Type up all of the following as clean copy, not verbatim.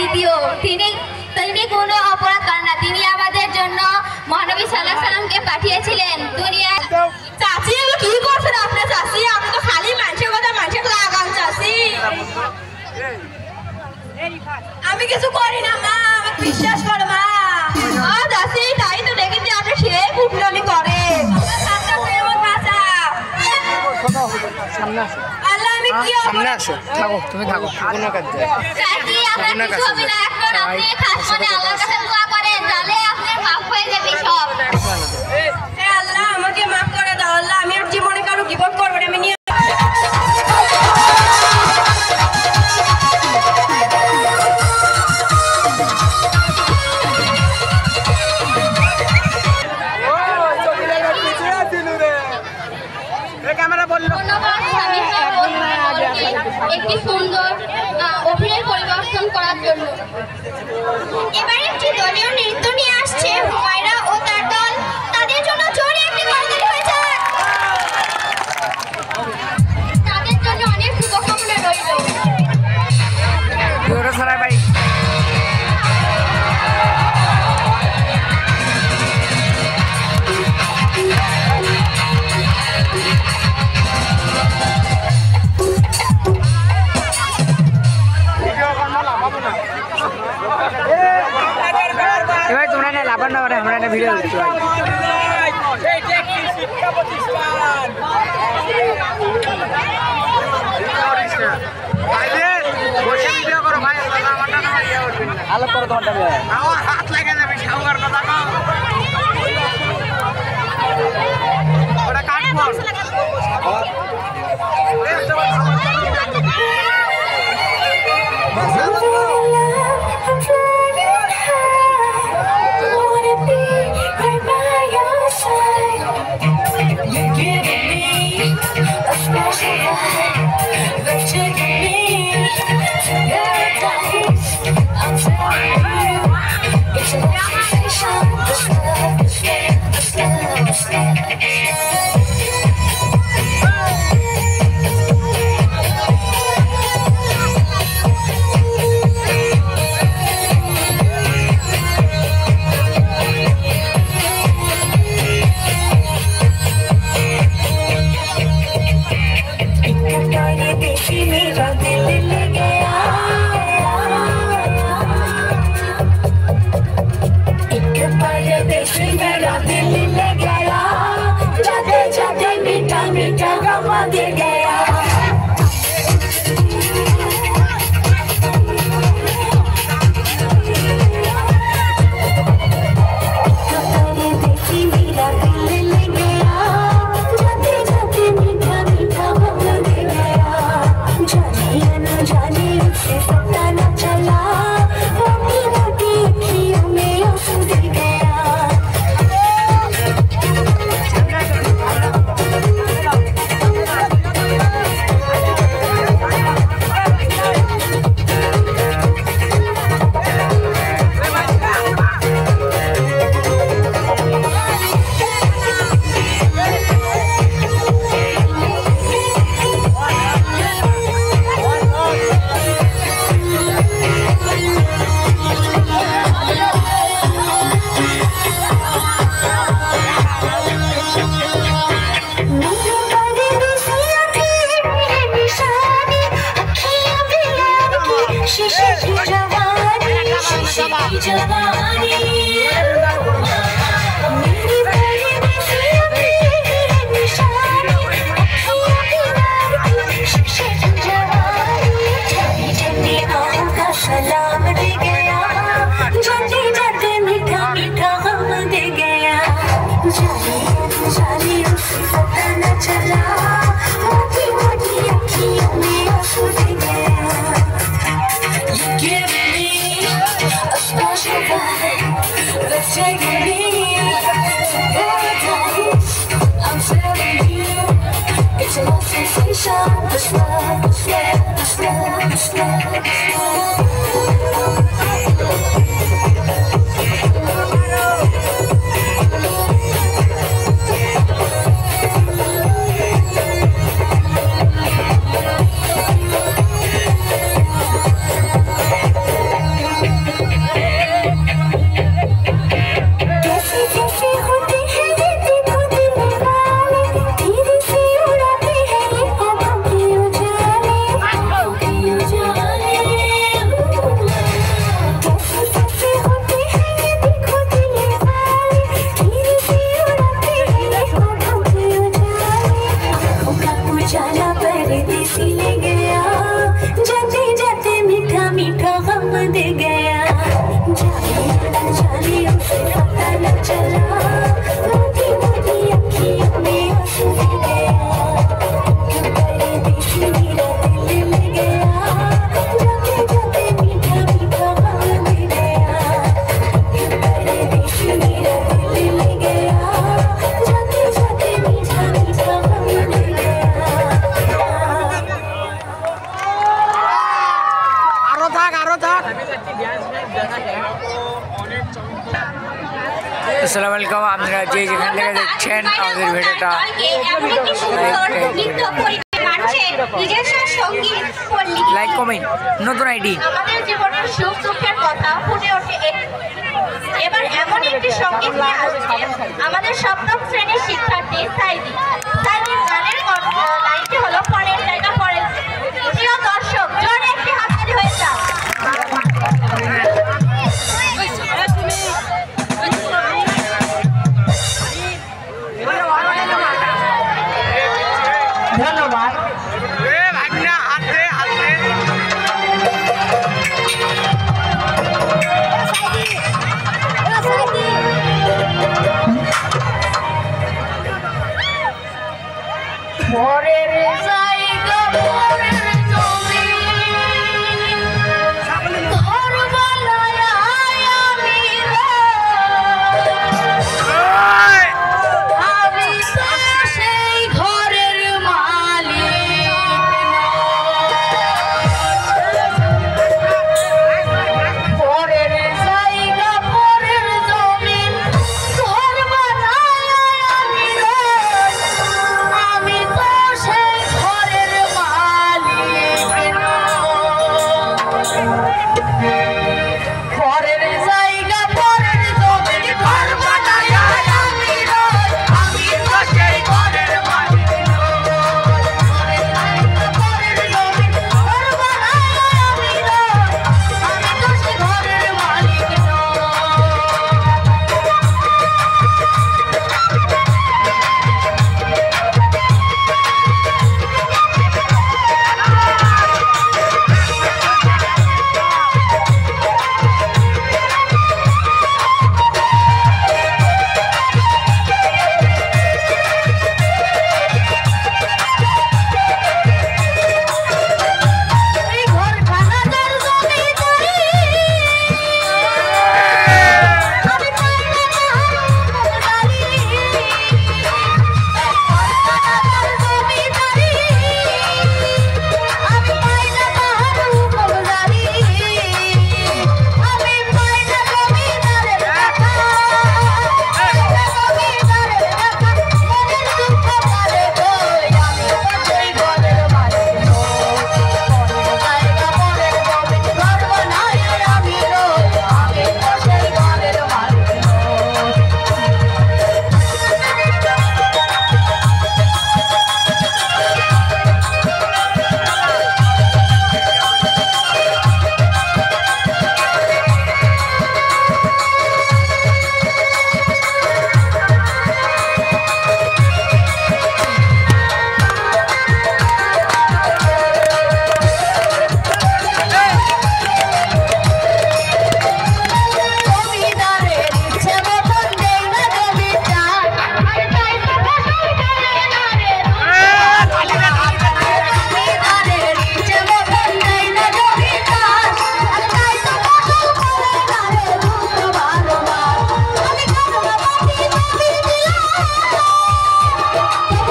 দ্বিতীয়। তিনি কোনো অপরাধ করেন না, তিনি আমাদের জন্য মহানবী সাল্লাল্লাহু আলাইহি সাল্লামকে পাঠিয়েছিলেন দুনিয়ায়। চাচি এগুলো কি করছেন আপনি চাচি? আপনি তো খালি মানুষের কথা মানুষের লাগান চাচি। আমি কিছু করি না মা, আমাকে বিশ্বাস করো মা। চাচি তাই তো দেখেছি আপনি সেই ফুটনানি করে। আল্লাহ আমি কি সামনে আসো, থাকো তুমি থাকো, কোনো কাজ নেই। চাচি আমরা কিছু হবে না, এখন আপনি খাস মনে আল্লাহর কাছে দোয়া করেন, তাহলে আপনার মাফ হয়ে যাবে সব। আল্লাহ আমাকে মাফ করে দাও আল্লাহ, আমি আর জীবনে কারো বিপদ করবো না। আমি নিয়ে একটি সুন্দর অভিনয় পরিবেশন করার জন্য এবার একটি দলীয় নৃত্য নিয়ে আসছে হুমায়রা ও তার দল। তাদের জন্য জোরে একটি করতালি হয়েছে। তাদের জন্য অনেক শুভকামনা রইল। এবার তোমরা না লাভার না মানে আমরা না ভিডিও দেখতে পাই। আলো করো তোমারটা হাত লাগে যাবে সাউকার কথা ওটা কাটবো। আসসালামু আলাইকুম, আপনারা যে যেখান থেকে দেখছেন আমাদের ভিডিওটা লাইক কমেন্ট নতুন আইডি আমাদের জীবনের সুখ দুঃখের কথা ফুটে ওঠে এবার এমন একটি সঙ্গীত নিয়ে আসছে আমাদের সপ্তম শ্রেণীর শিক্ষার্থী সাইদি। সাইদির গানের লাইনটি হলো পরের জায়গা পরের। প্রিয় দর্শক, জোরে একটি হাততালি হয়ে যাক। ধন্যবাদ। পরের জায়গা পরের জমি ঘর বানায় আমি তো সেই ঘরের মালিক। পরের জায়গা পরের জমি ঘর বানায় আমি তো সেই ঘরের মালিক। পরের জায়গা পরের জমি ঘর বানায় আমি তো সেই ঘরের মালিক। পরের জায়গা পরের জমি ঘর বানায় আমি তো সেই ঘরের মালিক। এই ঘরখানা যার জমিদারি আমি পাইলে মহারানী। ঘরখানা যার জমিদারি আমি পাইলে মহারানী। আমি পাইলে জমিদারের দেখা, জমিদারের দেখা মনের দুঃখ পারে গো। আমি তো সেই ঘরের মালিক। পরের জায়গা পরের জমি ঘর বানায় আমি তো সেই ঘরের মালিক। জমিদারের ইচ্ছে মতন দেই না জমিটা, আর তাই তো ফসল করে না রে রূপা। জমিদারের ইচ্ছে মতন দেই না জমিটা, আর তাই তো ফসল করে না রে রূপা। আমি কামনা পাতি জমি দিলাম,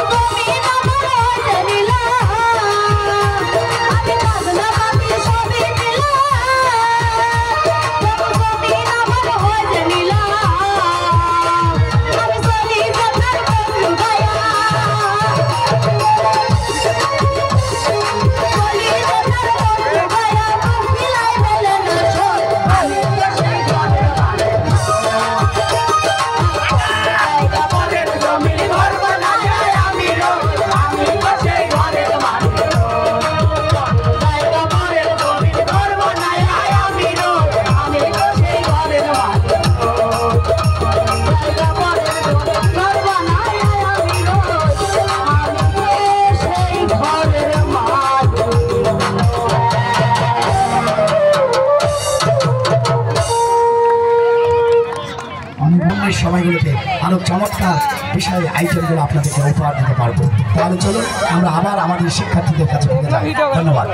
জমি আমার হয়ে নিলাম। আমি কামনা পাতি জমি দিলাম, জমি আমার হয়ে নিলাম। আমি চলি কথার বন্ধু ভাইয়া, চলি কথার বন্ধু ভাইয়া, মিলাই বলে না শোন। আমি তো সেই ঘরের মালিক। জায়গা পরের জমি ঘর বানায় আমি তো সেই ঘরের মালিক। জায়গা পরের জমি ঘর বানায় আমি তো সেই ঘরের মালিক। জায়গা পরের জমি ঘর বানায় আমি তো সেই ঘরের মালিক। অনুভবের সময়গুলোতে আরো চমৎকার বিষয়ে আইটেমগুলো আপনাদেরকে উপহার দিতে পারবো। তাহলে চলুন আমরা আবার আমাদের শিক্ষার্থীদের কাছে ফিরে যাই। ধন্যবাদ।